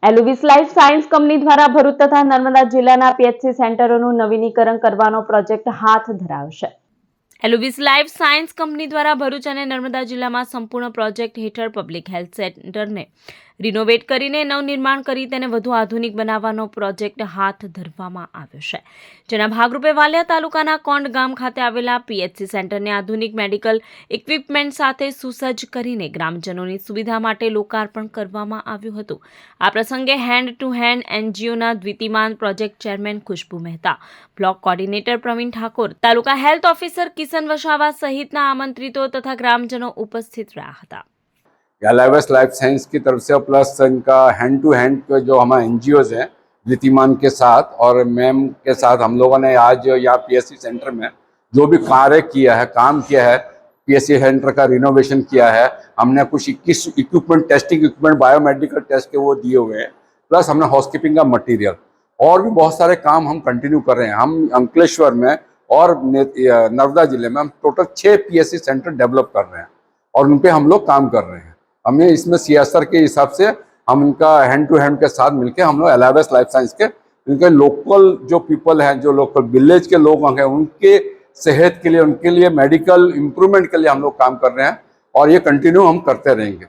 એલુવિસ life science company દ્વારા ભરૂચ તથા નર્મદા જિલ્લાના પીએચસી સેન્ટરોનું નવીનીકરણ કરવાનો પ્રોજેક્ટ હાથ ધરાવશે। એલુવિસ લાઈફ સાયન્સ કંપની દ્વારા ભરૂચ અને નર્મદા જિલ્લામાં સંપૂર્ણ પ્રોજેક્ટ હેઠળ પબ્લિક હેલ્થ સેન્ટરને રિનોવેટ કરીને નવનિર્માણ કરી તેને વધુ આધુનિક બનાવવાનો પ્રોજેક્ટ હાથ ધરવામાં આવ્યો છે, જેના ભાગરૂપે વાલિયા તાલુકાના કોંડ ગામ ખાતે આવેલા પીએચસી સેન્ટરને આધુનિક મેડિકલ ઇક્વિપમેન્ટ સાથે સુસજ્જ કરીને ગ્રામજનોની સુવિધા માટે લોકાર્પણ કરવામાં આવ્યું હતું। આ પ્રસંગે હેન્ડ ટુ હેન્ડ એનજીઓના દ્વિતીયમાન project chairman Khushbu Mehta, block coordinator Pravin Thakor, taluka health officer Kishan Vasava सहित आमंत्रितों तथा ग्रामजनों उपस्थित रहा था। एलुविस लाइफ साइंस की तरफ से प्लस इनका हैंड टू हैंड जो हमारे एनजीओज हैं द्वितीयमान के साथ और मैम के साथ हम लोगों ने आज यहाँ पीएचसी सेंटर में जो भी कार्य किया है, काम किया है, पीएचसी सेंटर का रिनोवेशन किया है। हमने कुछ 21 equipment, testing equipment, biomedical test के वो दिए हुए हैं, प्लस हमने हाउसकीपिंग का मटेरियल और भी बहुत सारे काम हम कंटिन्यू कर रहे हैं। हम अंकलेश्वर में और नर्मदा जिले में हम टोटल 6 पीएचसी सेंटर डेवलप कर रहे हैं और उन पे हम लोग काम कर रहे हैं। हमें इसमें सीएसआर के हिसाब से हम इनका हैंड टू हैंड के साथ मिलके हम लोग एलुविस लाइफ साइंस के इनके लोकल जो पीपल हैं, जो लोकल विलेज के लोग हैं, उनके सेहत के लिए, उनके लिए मेडिकल इम्प्रूवमेंट के लिए हम लोग काम कर रहे हैं और ये कंटिन्यू हम करते रहेंगे।